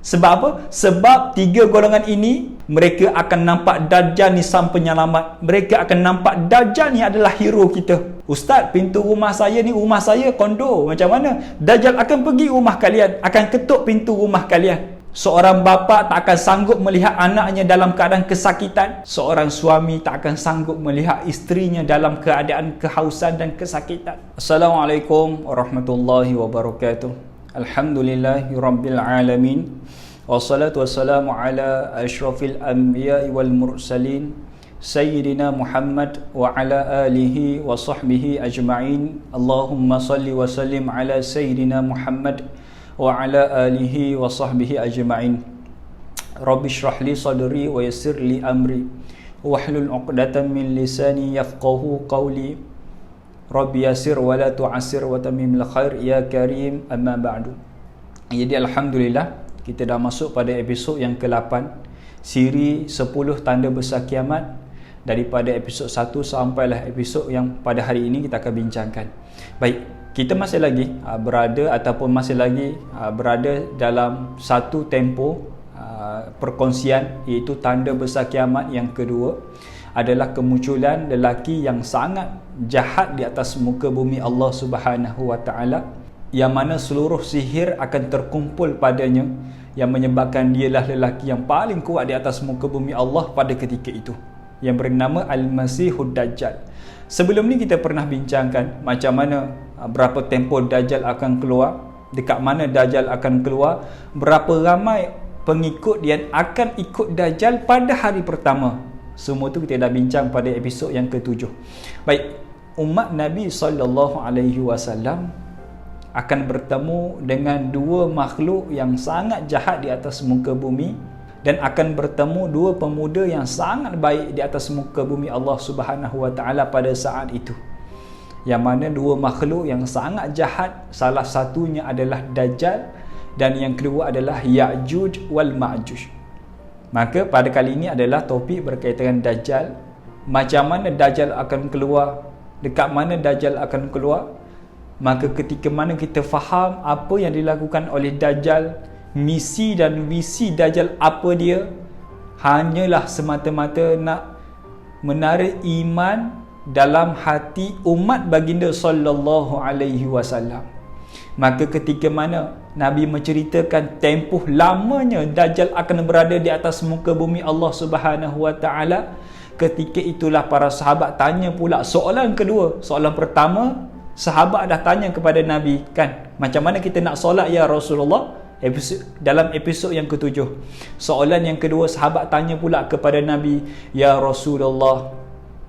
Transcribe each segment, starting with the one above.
Sebab apa? Sebab tiga golongan ini, mereka akan nampak Dajjal ni sang penyelamat. Mereka akan nampak Dajjal ni adalah hero kita. Ustaz, pintu rumah saya ni, rumah saya kondo. Macam mana? Dajjal akan pergi rumah kalian, akan ketuk pintu rumah kalian. Seorang bapa tak akan sanggup melihat anaknya dalam keadaan kesakitan. Seorang suami tak akan sanggup melihat isterinya dalam keadaan kehausan dan kesakitan. Assalamualaikum warahmatullahi wabarakatuh. Alhamdulillahi rabbil alamin. Wassalatu wassalamu ala asyrafil anbiya'i wal mursalin Sayyidina Muhammad wa ala alihi wa sahbihi ajma'in. Allahumma salli wa sallim ala Sayyidina Muhammad wa ala alihi wa sahbihi ajma'in. Rabbi shrah li sadri wa yassir li amri wahlul 'uqdatam min lisani yafqahu qawli. Rabbi yasir wa la tu'asir wa tamimil khair ya karim, amma ba'du. Jadi alhamdulillah, kita dah masuk pada episod yang ke-8 siri 10 tanda besar kiamat, daripada episod 1 sampailah episod yang pada hari ini kita akan bincangkan. Baik, kita masih lagi berada dalam satu tempoh perkongsian, iaitu tanda besar kiamat yang kedua adalah kemunculan lelaki yang sangat jahat di atas muka bumi Allah Subhanahu wa taala, yang mana seluruh sihir akan terkumpul padanya, yang menyebabkan dialah lelaki yang paling kuat di atas muka bumi Allah pada ketika itu, yang bernama Al-Masihud Dajjal. Sebelum ni kita pernah bincangkan macam mana berapa tempoh Dajjal akan keluar, dekat mana Dajjal akan keluar, berapa ramai pengikut yang akan ikut Dajjal pada hari pertama. Semua tu kita dah bincang pada episod yang ke-7. Baik, umat Nabi SAW akan bertemu dengan dua makhluk yang sangat jahat di atas muka bumi, dan akan bertemu dua pemuda yang sangat baik di atas muka bumi Allah Subhanahu wa taala pada saat itu. Yang mana dua makhluk yang sangat jahat, salah satunya adalah Dajjal dan yang kedua adalah Ya'juj wal Ma'juj. Maka pada kali ini adalah topik berkaitan dengan Dajjal. Macam mana Dajjal akan keluar, dekat mana Dajjal akan keluar. Maka ketika mana kita faham apa yang dilakukan oleh Dajjal, misi dan visi Dajjal apa dia, hanyalah semata-mata nak menarik iman dalam hati umat baginda sallallahu alaihi wasallam. Maka ketika mana Nabi menceritakan tempoh lamanya Dajjal akan berada di atas muka bumi Allah Subhanahu wa taala, ketika itulah para sahabat tanya pula soalan kedua. Soalan pertama, sahabat dah tanya kepada Nabi, kan, macam mana kita nak solat ya Rasulullah, dalam episod yang ke-7. Soalan yang kedua, sahabat tanya pula kepada Nabi, ya Rasulullah,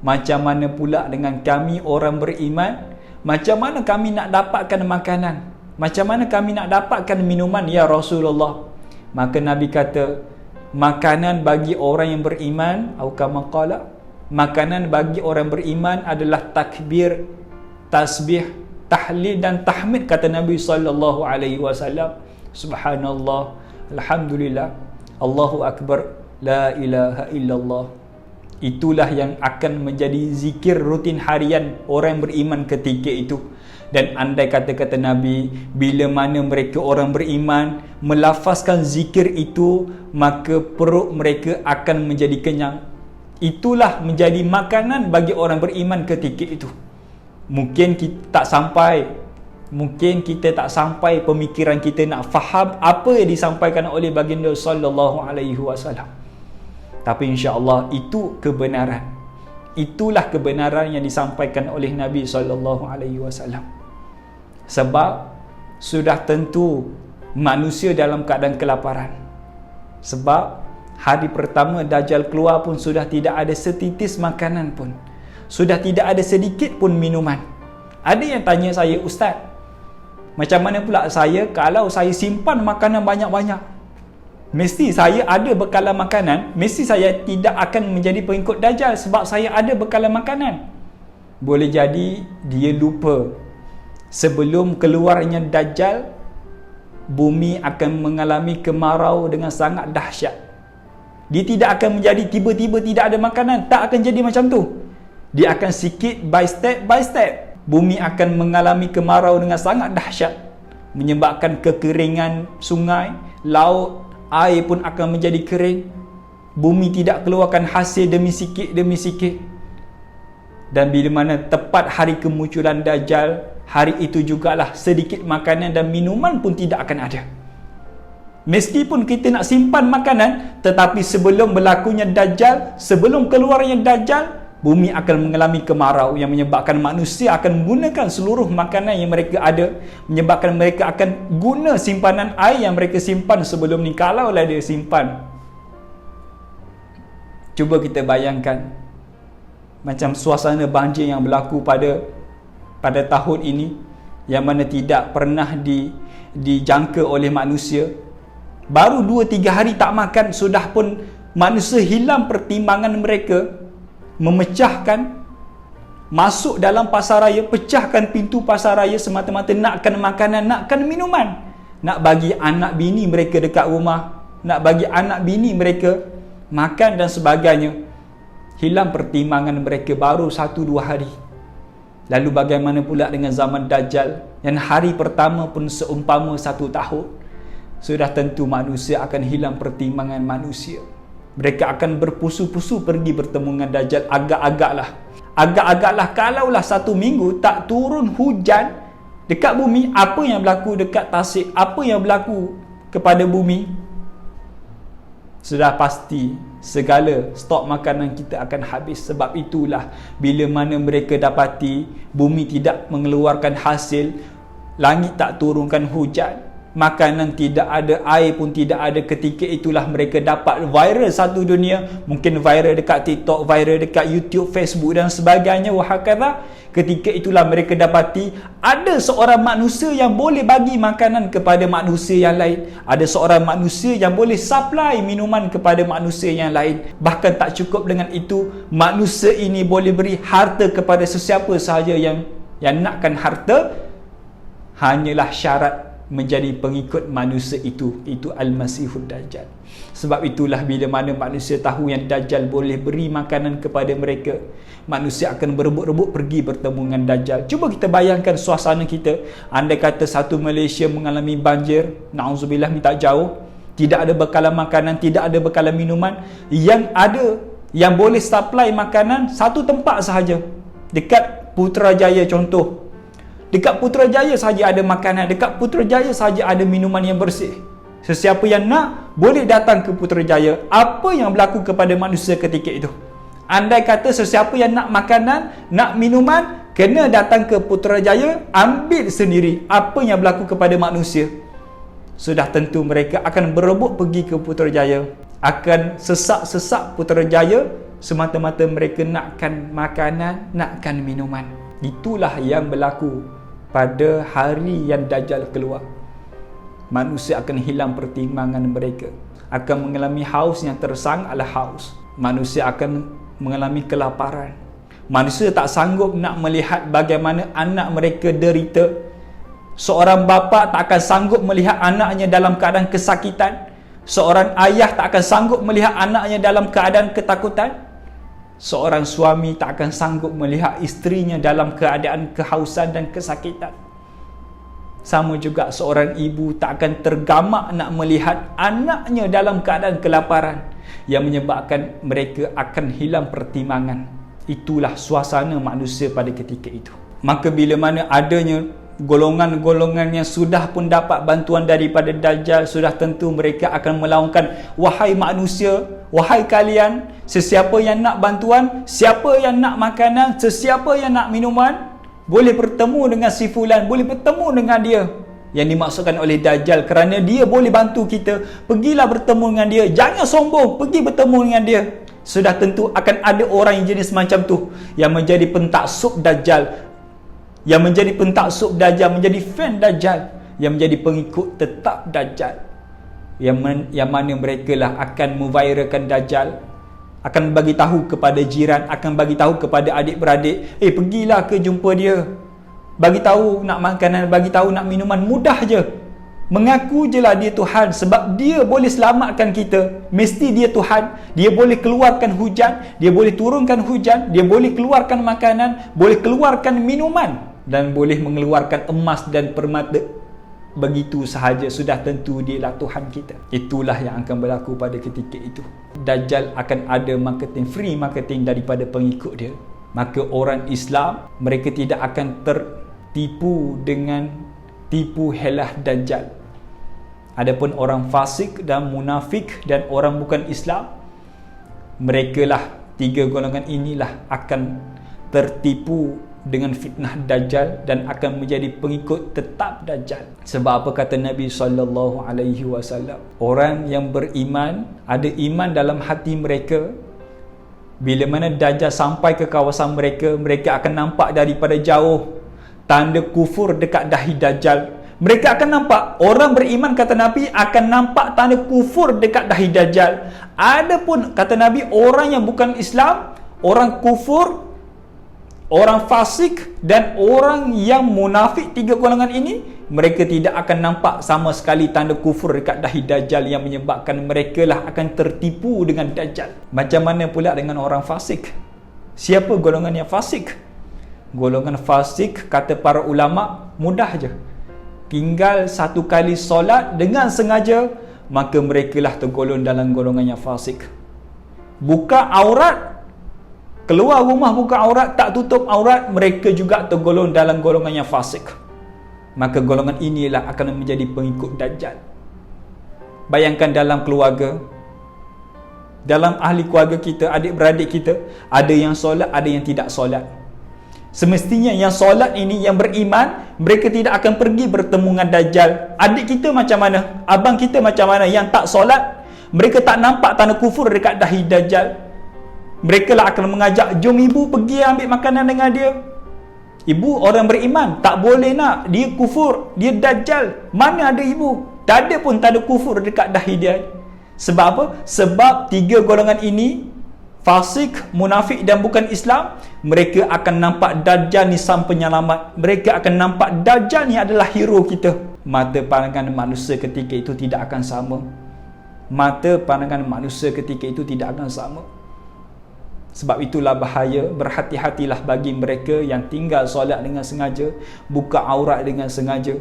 macam mana pula dengan kami orang beriman? Macam mana kami nak dapatkan makanan? Macam mana kami nak dapatkan minuman ya Rasulullah? Maka Nabi kata, makanan bagi orang yang beriman, atau kama qala, makanan bagi orang beriman adalah takbir, tasbih, tahlil dan tahmid, kata Nabi sallallahu alaihi wasallam. Subhanallah, alhamdulillah, Allahu akbar, la ilaha illallah. Itulah yang akan menjadi zikir rutin harian orang beriman ketika itu. Dan andai kata Nabi, bila mana mereka orang beriman melafazkan zikir itu, maka perut mereka akan menjadi kenyang. Itulah menjadi makanan bagi orang beriman ketika itu. Mungkin kita tak sampai pemikiran kita nak faham apa yang disampaikan oleh baginda sallallahu alaihi wasallam. Tapi insya-Allah itu kebenaran. Itulah kebenaran yang disampaikan oleh Nabi sallallahu alaihi wasallam. Sebab sudah tentu manusia dalam keadaan kelaparan. Sebab hari pertama Dajjal keluar pun sudah tidak ada setitis makanan pun. Sudah tidak ada sedikit pun minuman. Ada yang tanya saya, Ustaz, macam mana pula saya kalau saya simpan makanan banyak-banyak? Mesti saya ada bekalan makanan, mesti saya tidak akan menjadi pengikut Dajjal sebab saya ada bekalan makanan. Boleh jadi dia lupa, sebelum keluarnya Dajjal, bumi akan mengalami kemarau dengan sangat dahsyat. Dia tidak akan menjadi tiba-tiba tidak ada makanan, tak akan jadi macam tu. Dia akan sikit by step. Bumi akan mengalami kemarau dengan sangat dahsyat, menyebabkan kekeringan sungai, laut, air pun akan menjadi kering. Bumi tidak keluarkan hasil demi sikit. Dan bila mana tepat hari kemunculan Dajjal, hari itu jugalah sedikit makanan dan minuman pun tidak akan ada. Meskipun kita nak simpan makanan, tetapi sebelum berlakunya Dajjal, sebelum keluarnya Dajjal, bumi akan mengalami kemarau yang menyebabkan manusia akan menggunakan seluruh makanan yang mereka ada, menyebabkan mereka akan guna simpanan air yang mereka simpan sebelum ni, kalaulah dia simpan. Cuba kita bayangkan macam suasana banjir yang berlaku pada tahun ini, yang mana tidak pernah dijangka oleh manusia. Baru 2-3 hari tak makan, sudah pun manusia hilang pertimbangan mereka, memecahkan, masuk dalam pasaraya, pecahkan pintu pasaraya semata-mata nakkan makanan, nakkan minuman, nak bagi anak bini mereka dekat rumah, nak bagi anak bini mereka makan dan sebagainya. Hilang pertimbangan mereka baru 1-2 hari. Lalu bagaimana pula dengan zaman Dajjal, yang hari pertama pun seumpama 1 tahun? Sudah tentu manusia akan hilang pertimbangan manusia. Mereka akan berpusu-pusu pergi bertemu dengan Dajjal. Agak-agaklah kalaulah 1 minggu tak turun hujan dekat bumi. Apa yang berlaku dekat tasik? Apa yang berlaku kepada bumi? Sudah pasti segala stok makanan kita akan habis. Sebab itulah bila mana mereka dapati bumi tidak mengeluarkan hasil, langit tak turunkan hujan, makanan tidak ada, air pun tidak ada, ketika itulah mereka dapat viral satu dunia. Mungkin viral dekat TikTok, viral dekat YouTube, Facebook dan sebagainya, wahakadha. Ketika itulah mereka dapati ada seorang manusia yang boleh bagi makanan kepada manusia yang lain, ada seorang manusia yang boleh supply minuman kepada manusia yang lain. Bahkan tak cukup dengan itu, manusia ini boleh beri harta kepada sesiapa sahaja yang nakkan harta, hanyalah syarat menjadi pengikut manusia itu Al-Masihud Dajjal. Sebab itulah bila mana manusia tahu yang Dajjal boleh beri makanan kepada mereka, manusia akan berebut-rebut pergi bertemu dengan Dajjal. Cuba kita bayangkan suasana kita, andai kata satu Malaysia mengalami banjir, na'udzubillah, minta jauh, tidak ada bekalan makanan, tidak ada bekalan minuman, yang ada, yang boleh supply makanan satu tempat sahaja, dekat Putrajaya contoh. Dekat Putrajaya sahaja ada makanan, dekat Putrajaya sahaja ada minuman yang bersih. Sesiapa yang nak boleh datang ke Putrajaya. Apa yang berlaku kepada manusia ketika itu? Andai kata sesiapa yang nak makanan, nak minuman, kena datang ke Putrajaya, ambil sendiri. Apa yang berlaku kepada manusia? Sudah tentu mereka akan berebut pergi ke Putrajaya, akan sesak-sesak Putrajaya, semata-mata mereka nakkan makanan, nakkan minuman. Itulah yang berlaku pada hari yang Dajjal keluar. Manusia akan hilang pertimbangan mereka, akan mengalami haus yang tersangklah haus. Manusia akan mengalami kelaparan. Manusia tak sanggup nak melihat bagaimana anak mereka derita. Seorang bapa tak akan sanggup melihat anaknya dalam keadaan kesakitan. Seorang ayah tak akan sanggup melihat anaknya dalam keadaan ketakutan. Seorang suami tak akan sanggup melihat isterinya dalam keadaan kehausan dan kesakitan. Sama juga seorang ibu tak akan tergamak nak melihat anaknya dalam keadaan kelaparan, yang menyebabkan mereka akan hilang pertimbangan. Itulah suasana manusia pada ketika itu. Maka bila mana adanya golongan-golongan yang sudah pun dapat bantuan daripada Dajjal, sudah tentu mereka akan melaungkan, wahai manusia, wahai kalian, sesiapa yang nak bantuan, siapa yang nak makanan, sesiapa yang nak minuman, boleh bertemu dengan si fulan, boleh bertemu dengan dia. Yang dimaksudkan oleh Dajjal, kerana dia boleh bantu kita, pergilah bertemu dengan dia. Jangan sombong, pergi bertemu dengan dia. Sudah tentu akan ada orang yang jenis macam tu, yang menjadi pentaksub Dajjal, yang menjadi pentaksub Dajjal, menjadi fan Dajjal, yang menjadi pengikut tetap Dajjal, yang mana mereka lah akan memviralkan Dajjal, akan bagi tahu kepada jiran, akan bagi tahu kepada adik-beradik, pergilah ke jumpa dia, bagi tahu nak makanan, bagi tahu nak minuman, mudah je. Mengaku je lah dia Tuhan, sebab dia boleh selamatkan kita. Mesti dia Tuhan. Dia boleh keluarkan hujan, dia boleh turunkan hujan, dia boleh keluarkan makanan, boleh keluarkan minuman, dan boleh mengeluarkan emas dan permata. begitu sahaja, sudah tentu dialah Tuhan kita. Itulah yang akan berlaku pada ketika itu. Dajjal akan ada marketing, free marketing daripada pengikut dia. Maka orang Islam, mereka tidak akan tertipu dengan tipu helah Dajjal. Adapun orang fasik dan munafik dan orang bukan Islam, merekalah, tiga golongan inilah akan tertipu dengan fitnah Dajjal dan akan menjadi pengikut tetap Dajjal. Sebab apa kata Nabi SAW? Orang yang beriman, ada iman dalam hati mereka, bila mana Dajjal sampai ke kawasan mereka, mereka akan nampak daripada jauh tanda kufur dekat dahi Dajjal. Mereka akan nampak, orang beriman kata Nabi akan nampak tanda kufur dekat dahi Dajjal. Adapun kata Nabi, orang yang bukan Islam, orang kufur, orang fasik dan orang yang munafik, tiga golongan ini, mereka tidak akan nampak sama sekali tanda kufur dekat dahi Dajjal, yang menyebabkan mereka lah akan tertipu dengan Dajjal. Macam mana pula dengan orang fasik? Siapa golongan yang fasik? Golongan fasik, kata para ulama, mudah je. Tinggal satu kali solat dengan sengaja, maka mereka lah tergolong dalam golongan yang fasik. Buka aurat, keluar rumah buka aurat, tak tutup aurat, mereka juga tergolong dalam golongan yang fasik. Maka golongan inilah akan menjadi pengikut Dajjal. Bayangkan dalam keluarga, dalam ahli keluarga kita, adik-beradik kita, ada yang solat, ada yang tidak solat. Semestinya yang solat ini, yang beriman, mereka tidak akan pergi bertemu dengan Dajjal. Adik kita macam mana? Abang kita macam mana? Yang tak solat, mereka tak nampak tanda kufur dekat dahi Dajjal. Mereka lah akan mengajak, jom ibu pergi ambil makanan dengan dia. Ibu orang beriman, tak boleh nak, dia kufur, dia Dajjal. Mana ada ibu? Tak ada pun tanda kufur dekat dahi dia. Sebab apa? Sebab tiga golongan ini, fasik, munafik dan bukan Islam, mereka akan nampak Dajjal ni sang penyelamat. Mereka akan nampak Dajjal ni adalah hero kita. Mata pandangan manusia ketika itu tidak akan sama. Mata pandangan manusia ketika itu tidak akan sama. Sebab itulah bahaya, berhati-hatilah bagi mereka yang tinggal solat dengan sengaja, buka aurat dengan sengaja,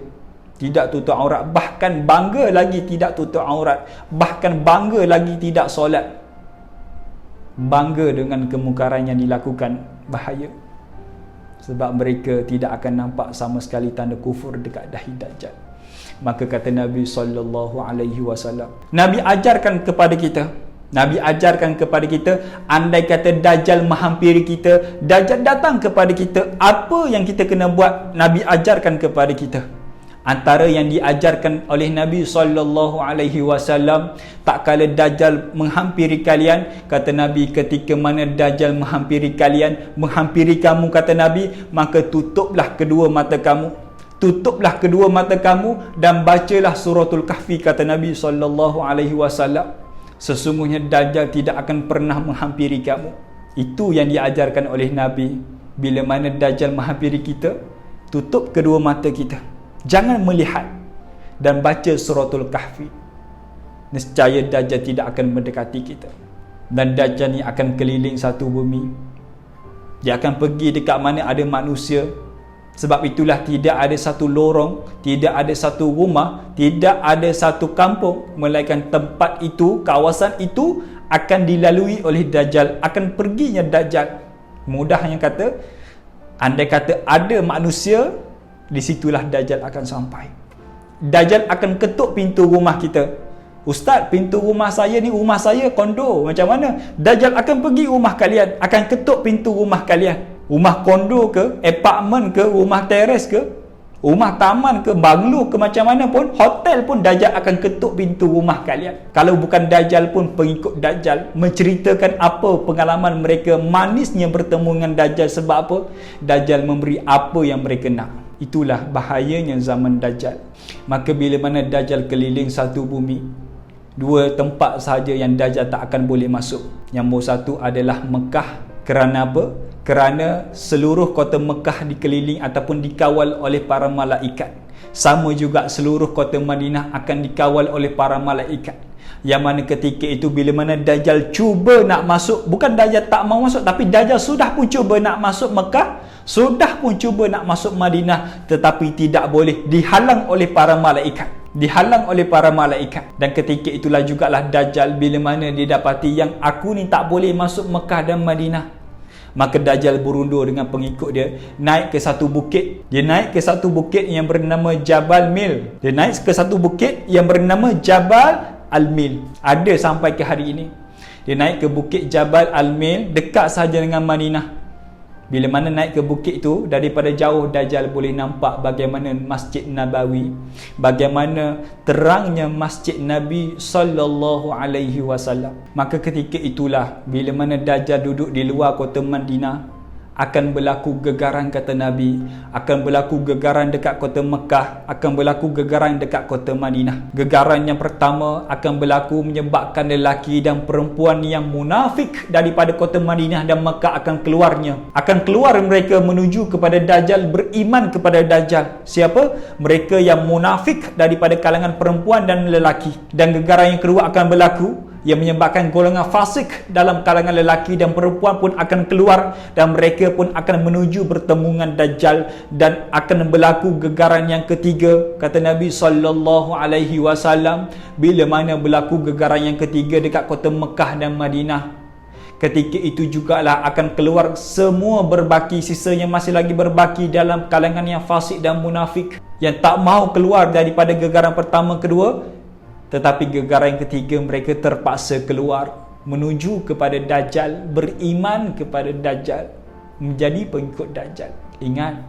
tidak tutup aurat, bahkan bangga lagi tidak tutup aurat, bahkan bangga lagi tidak solat. Bangga dengan kemukaran yang dilakukan, bahaya. Sebab mereka tidak akan nampak sama sekali tanda kufur dekat dahi Dajjal. Maka kata Nabi SAW, Nabi ajarkan kepada kita, andai kata Dajjal menghampiri kita, Dajjal datang kepada kita, apa yang kita kena buat? Nabi ajarkan kepada kita. Antara yang diajarkan oleh Nabi SAW, tak kala Dajjal menghampiri kalian, kata Nabi, ketika mana Dajjal menghampiri kalian, menghampiri kamu, kata Nabi, maka tutuplah kedua mata kamu. Tutuplah kedua mata kamu dan bacalah suratul Kahfi, kata Nabi SAW. Sesungguhnya Dajjal tidak akan pernah menghampiri kamu. Itu yang diajarkan oleh Nabi. Bila mana Dajjal menghampiri kita, tutup kedua mata kita, jangan melihat, dan baca suratul Kahfi. Nescaya Dajjal tidak akan mendekati kita. Dan Dajjal ni akan keliling satu bumi. Dia akan pergi dekat mana ada manusia. Sebab itulah tidak ada satu lorong, tidak ada satu rumah, tidak ada satu kampung, melainkan tempat itu, kawasan itu akan dilalui oleh Dajjal, akan perginya Dajjal. Mudahnya kata, andai kata ada manusia, di situlah Dajjal akan sampai. Dajjal akan ketuk pintu rumah kita. Ustaz, pintu rumah saya ni, rumah saya kondo, macam mana? Dajjal akan pergi rumah kalian, akan ketuk pintu rumah kalian. Rumah kondo ke, apartmen ke, rumah teres ke, rumah taman ke, banglo ke, macam mana pun, hotel pun, Dajjal akan ketuk pintu rumah kalian. Kalau bukan Dajjal pun, pengikut Dajjal menceritakan apa pengalaman mereka manisnya bertemu dengan Dajjal. Sebab apa? Dajjal memberi apa yang mereka nak. Itulah bahayanya zaman Dajjal. Maka bila mana Dajjal keliling satu bumi, dua tempat sahaja yang Dajjal tak akan boleh masuk. Yang nombor satu adalah Mekah. Kerana apa? Kerana seluruh kota Mekah dikeliling ataupun dikawal oleh para malaikat. Sama juga seluruh kota Madinah akan dikawal oleh para malaikat. Yang mana ketika itu bila mana Dajjal cuba nak masuk, bukan Dajjal tak mau masuk, tapi Dajjal sudah pun cuba nak masuk Mekah, Sudah pun cuba nak masuk Madinah, tetapi tidak boleh, dihalang oleh para malaikat. Dihalang oleh para malaikat. Dan ketika itulah jugalah Dajjal, bila mana dia dapati yang aku ni tak boleh masuk Mekah dan Madinah, maka Dajjal berundur dengan pengikut dia, naik ke satu bukit. Dia naik ke satu bukit yang bernama Jabal Mil. Dia naik ke satu bukit yang bernama Jabal Al-Mil. Ada sampai ke hari ini. Dia naik ke bukit Jabal Al-Mil, dekat saja dengan Madinah. Bila mana naik ke bukit itu, daripada jauh Dajjal boleh nampak bagaimana Masjid Nabawi, bagaimana terangnya Masjid Nabi sallallahu alaihi wasallam. Maka ketika itulah bila mana Dajjal duduk di luar kota Madinah, akan berlaku gegaran, kata Nabi, akan berlaku gegaran dekat kota Mekah, akan berlaku gegaran dekat kota Madinah. Gegaran yang pertama akan berlaku menyebabkan lelaki dan perempuan yang munafik daripada kota Madinah dan Mekah akan keluarnya. Akan keluar mereka menuju kepada Dajjal, beriman kepada Dajjal. Siapa? Mereka yang munafik daripada kalangan perempuan dan lelaki. Dan gegaran yang kedua akan berlaku yang menyebabkan golongan fasik dalam kalangan lelaki dan perempuan pun akan keluar, dan mereka pun akan menuju bertemu dengan Dajjal. Dan akan berlaku gegaran yang ketiga, kata Nabi sallallahu alaihi wasallam, bila mana berlaku gegaran yang ketiga dekat kota Mekah dan Madinah, ketika itu jugalah akan keluar semua berbaki, sisa yang masih lagi berbaki dalam kalangan yang fasik dan munafik, yang tak mahu keluar daripada gegaran pertama kedua. Tetapi gegaran yang ketiga, mereka terpaksa keluar menuju kepada Dajjal, beriman kepada Dajjal, menjadi pengikut Dajjal. Ingat,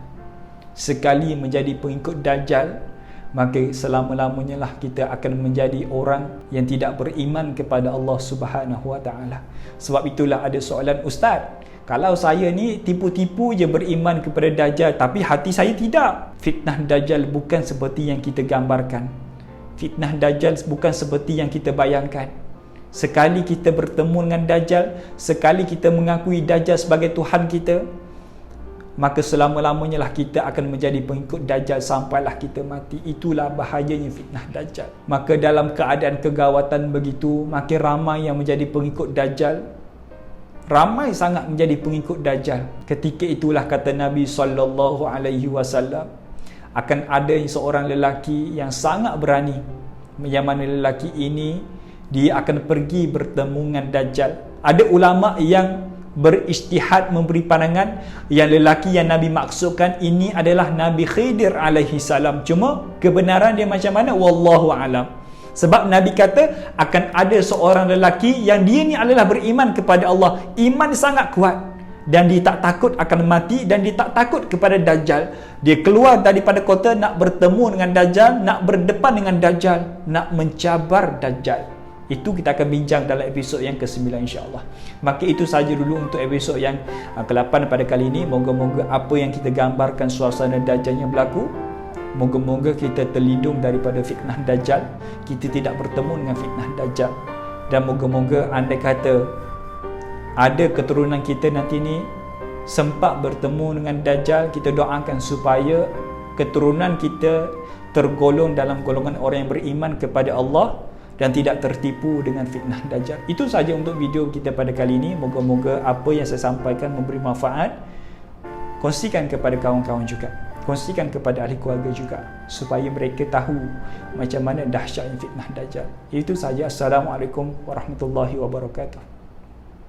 sekali menjadi pengikut Dajjal, maka selama-lamanya lah kita akan menjadi orang yang tidak beriman kepada Allah Subhanahu Wa Taala. Sebab itulah ada soalan, Ustaz, kalau saya ni tipu-tipu je beriman kepada Dajjal, tapi hati saya tidak. Fitnah Dajjal bukan seperti yang kita gambarkan. Fitnah Dajjal bukan seperti yang kita bayangkan. Sekali kita bertemu dengan Dajjal, sekali kita mengakui Dajjal sebagai Tuhan kita, maka selama-lamanya lah kita akan menjadi pengikut Dajjal sampailah kita mati. Itulah bahayanya fitnah Dajjal. Maka dalam keadaan kegawatan begitu, makin ramai yang menjadi pengikut Dajjal. Ramai sangat menjadi pengikut Dajjal. Ketika itulah kata Nabi sallallahu alaihi wasallam, akan ada seorang lelaki yang sangat berani, yang mana lelaki ini dia akan pergi bertemu dengan Dajjal. Ada ulama yang beristihad memberi pandangan yang lelaki yang Nabi maksudkan ini adalah Nabi Khidir alaihi salam. Cuma kebenaran dia macam mana, wallahu alam. Sebab Nabi kata akan ada seorang lelaki yang dia ni adalah beriman kepada Allah, iman sangat kuat, dan dia tak takut akan mati, dan dia tak takut kepada Dajjal. Dia keluar daripada kota nak bertemu dengan Dajjal, nak berdepan dengan Dajjal, nak mencabar Dajjal. Itu kita akan bincang dalam episod yang ke-9 insya-Allah. Maka itu saja dulu untuk episod yang ke-8 pada kali ini. Moga-moga apa yang kita gambarkan suasana Dajjal yang berlaku, moga-moga kita terlindung daripada fitnah Dajjal, kita tidak bertemu dengan fitnah Dajjal. Dan moga-moga andai kata ada keturunan kita nanti ni sempat bertemu dengan Dajjal, kita doakan supaya keturunan kita tergolong dalam golongan orang yang beriman kepada Allah dan tidak tertipu dengan fitnah Dajjal. Itu saja untuk video kita pada kali ini. Moga-moga apa yang saya sampaikan memberi manfaat. Kongsikan kepada kawan-kawan juga, kongsikan kepada ahli keluarga juga, supaya mereka tahu macam mana dahsyatnya fitnah Dajjal. Itu saja. Assalamualaikum warahmatullahi wabarakatuh.